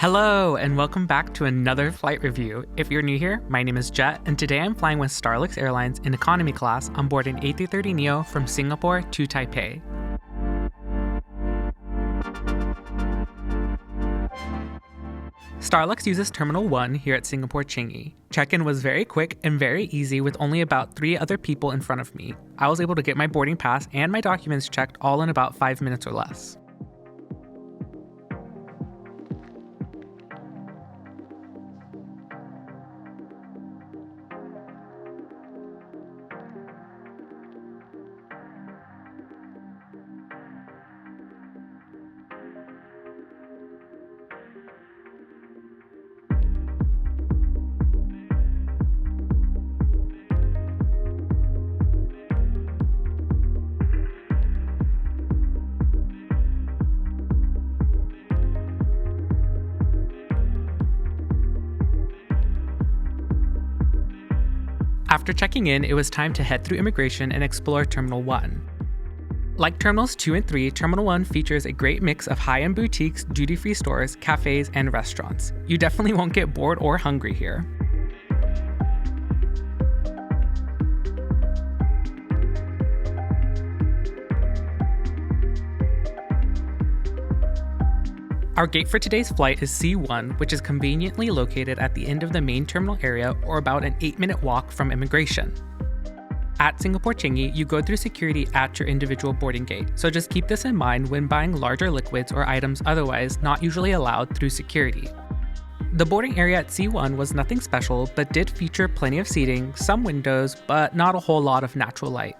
Hello, and welcome back to another flight review. If you're new here, my name is Jet, and today I'm flying with STARLUX Airlines in economy class on board an A330neo from Singapore to Taipei. STARLUX uses Terminal 1 here at Singapore Changi. Check-in was very quick and very easy with only about 3 other people in front of me. I was able to get my boarding pass and my documents checked all in about 5 minutes or less. After checking in, it was time to head through immigration and explore Terminal 1. Like Terminals 2 and 3, Terminal 1 features a great mix of high-end boutiques, duty-free stores, cafes, and restaurants. You definitely won't get bored or hungry here. Our gate for today's flight is C1, which is conveniently located at the end of the main terminal area or about an 8-minute walk from immigration. At Singapore Changi, you go through security at your individual boarding gate, so just keep this in mind when buying larger liquids or items otherwise not usually allowed through security. The boarding area at C1 was nothing special, but did feature plenty of seating, some windows, but not a whole lot of natural light.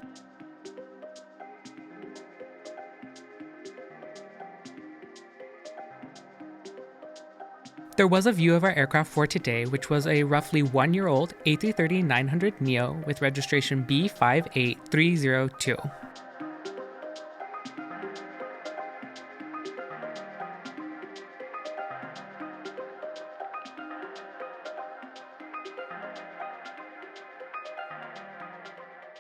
There was a view of our aircraft for today, which was a roughly 1-year-old A330neo with registration B58302.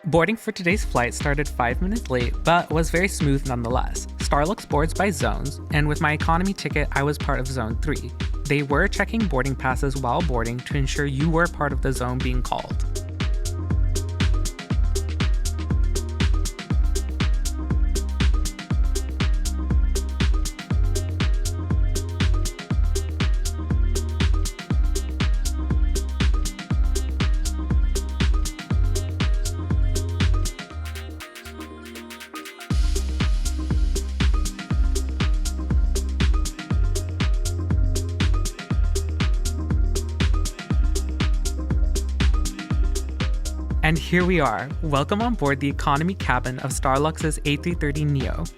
Boarding for today's flight started 5 minutes late, but was very smooth nonetheless. STARLUX boards by zones, and with my economy ticket, I was part of Zone 3. They were checking boarding passes while boarding to ensure you were part of the zone being called. And here we are. Welcome on board the economy cabin of STARLUX's A330neo.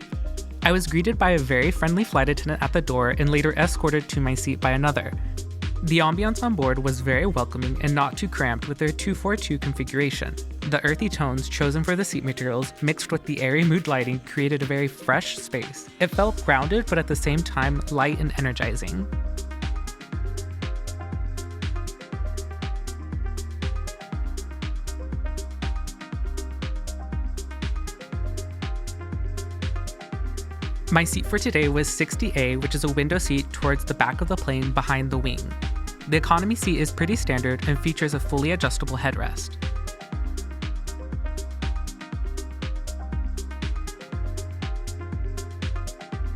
I was greeted by a very friendly flight attendant at the door and later escorted to my seat by another. The ambiance on board was very welcoming and not too cramped with their 242 configuration. The earthy tones chosen for the seat materials mixed with the airy mood lighting created a very fresh space. It felt grounded but at the same time light and energizing. My seat for today was 60A, which is a window seat towards the back of the plane behind the wing. The economy seat is pretty standard and features a fully adjustable headrest.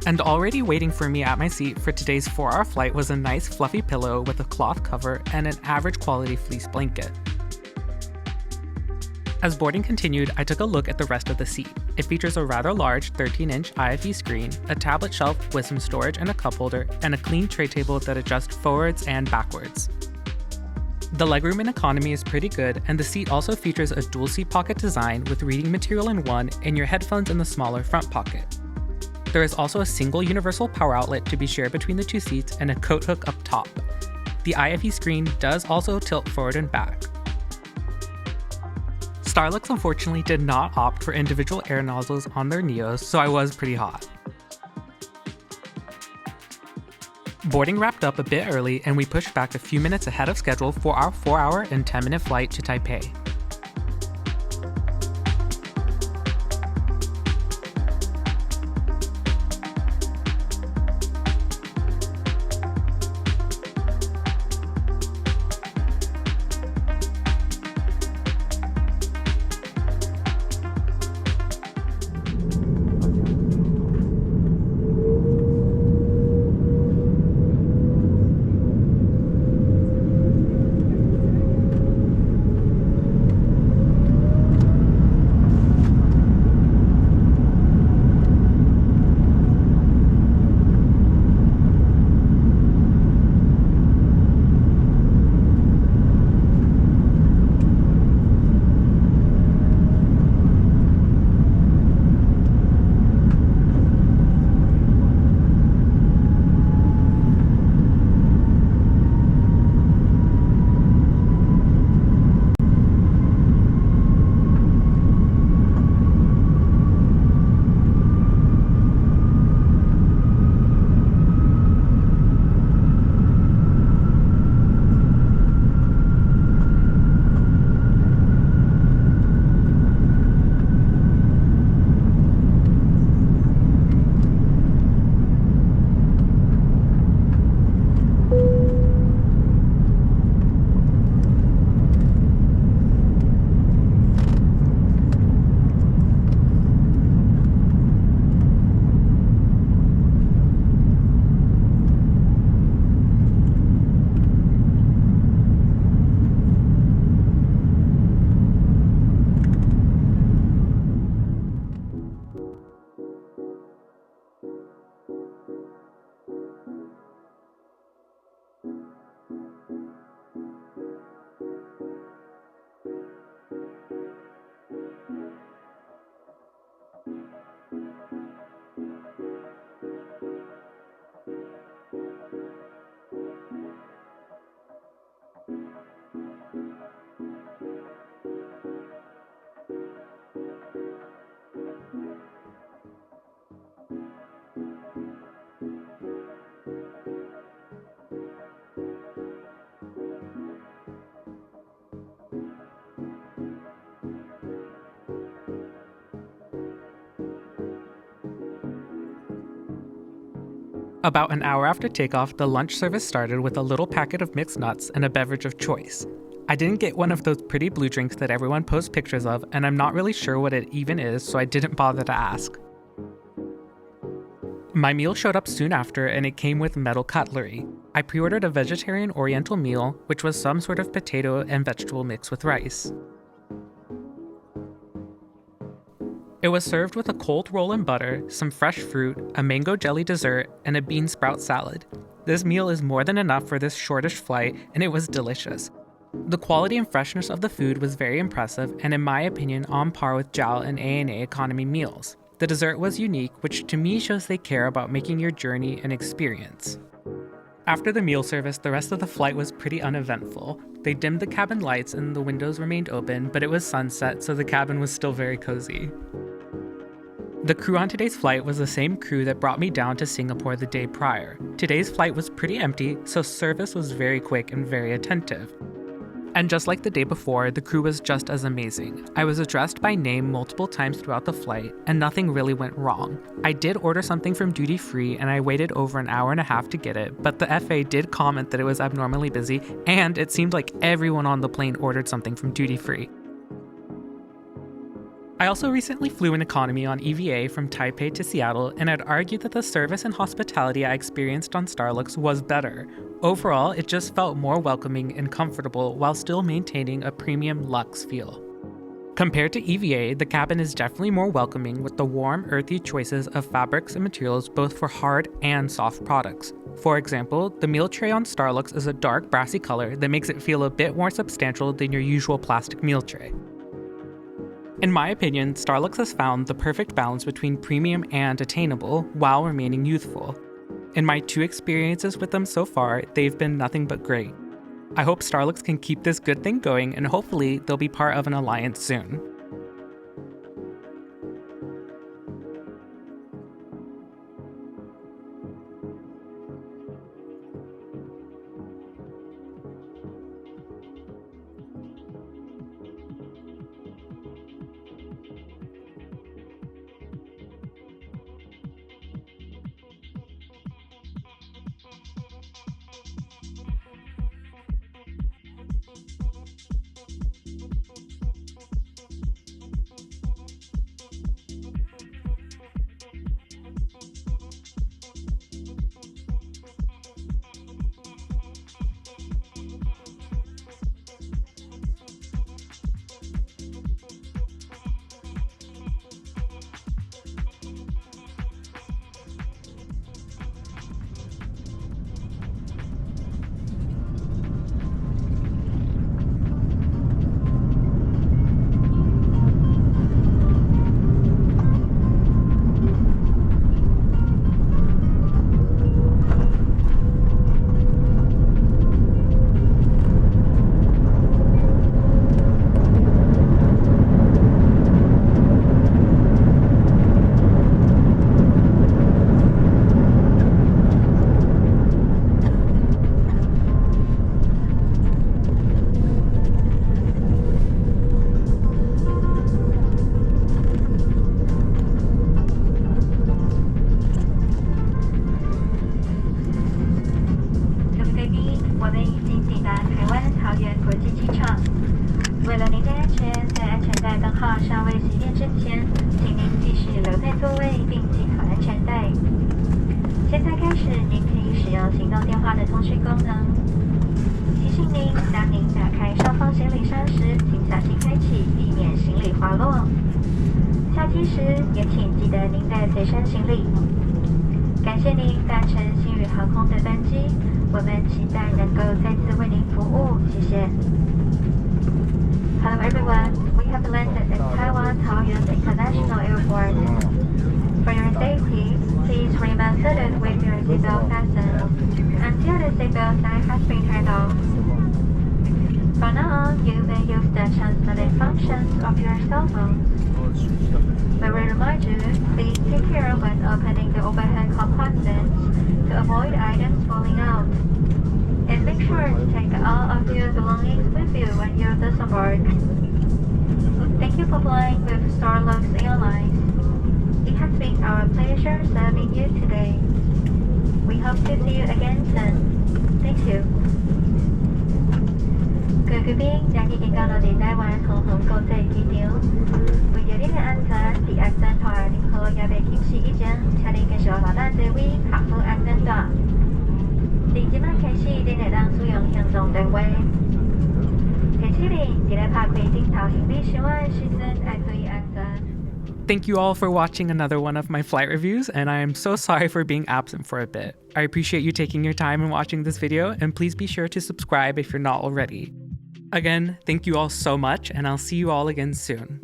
And already waiting for me at my seat for today's 4-hour flight was a nice fluffy pillow with a cloth cover and an average quality fleece blanket. As boarding continued, I took a look at the rest of the seat. It features a rather large 13-inch IFE screen, a tablet shelf with some storage and a cup holder, and a clean tray table that adjusts forwards and backwards. The legroom in economy is pretty good, and the seat also features a dual seat pocket design with reading material in one and your headphones in the smaller front pocket. There is also a single universal power outlet to be shared between the two seats and a coat hook up top. The IFE screen does also tilt forward and back. STARLUX unfortunately did not opt for individual air nozzles on their Neos, so I was pretty hot. Boarding wrapped up a bit early and we pushed back a few minutes ahead of schedule for our 4-hour and 10-minute flight to Taipei. About an hour after takeoff, the lunch service started with a little packet of mixed nuts and a beverage of choice. I didn't get one of those pretty blue drinks that everyone posts pictures of, and I'm not really sure what it even is, so I didn't bother to ask. My meal showed up soon after, and it came with metal cutlery. I pre-ordered a vegetarian oriental meal, which was some sort of potato and vegetable mix with rice. It was served with a cold roll and butter, some fresh fruit, a mango jelly dessert, and a bean sprout salad. This meal is more than enough for this shortish flight, and it was delicious. The quality and freshness of the food was very impressive, and in my opinion, on par with JAL and ANA economy meals. The dessert was unique, which to me shows they care about making your journey an experience. After the meal service, the rest of the flight was pretty uneventful. They dimmed the cabin lights and the windows remained open, but it was sunset, so the cabin was still very cozy. The crew on today's flight was the same crew that brought me down to Singapore the day prior. Today's flight was pretty empty, so service was very quick and very attentive. And just like the day before, the crew was just as amazing. I was addressed by name multiple times throughout the flight, and nothing really went wrong. I did order something from duty free, and I waited over an hour and a half to get it, but the FA did comment that it was abnormally busy, and it seemed like everyone on the plane ordered something from duty free. I also recently flew in economy on EVA from Taipei to Seattle, and I'd argue that the service and hospitality I experienced on STARLUX was better. Overall, it just felt more welcoming and comfortable while still maintaining a premium luxe feel. Compared to EVA, the cabin is definitely more welcoming with the warm, earthy choices of fabrics and materials both for hard and soft products. For example, the meal tray on STARLUX is a dark brassy color that makes it feel a bit more substantial than your usual plastic meal tray. In my opinion, STARLUX has found the perfect balance between premium and attainable while remaining youthful. In my 2 experiences with them so far, they've been nothing but great. I hope STARLUX can keep this good thing going, and hopefully they'll be part of an alliance soon. Hello everyone, we have landed at Taiwan Taoyuan International Airport. For your safety, please remain seated with your seatbelt fastened until the seatbelt sign has been turned off. From now on, you may use the translated functions of your cell phone. We will remind you, please take care when opening the overhead compartments to avoid items falling out. And make sure to take all of your belongings with you when you're disembarked. Thank you for flying with STARLUX Airlines. It has been our pleasure serving you today. We hope to see you again soon. Thank you. 各位贵宾，欢迎到我哋台湾航空国际机场。为着您的安全，伫安全套下任何也未行驶以前，请您继续留在座位，卡好安全带。自即摆开始，您会当使用行动电话。提醒您，伫咧拍开顶头行李箱的时阵，要注意安全。Thank you all for watching another one of my flight reviews, and I am so sorry for being absent for a bit. I appreciate you taking your time and watching this video, and please be sure to subscribe if you're not already. Again, thank you all so much, and I'll see you all again soon.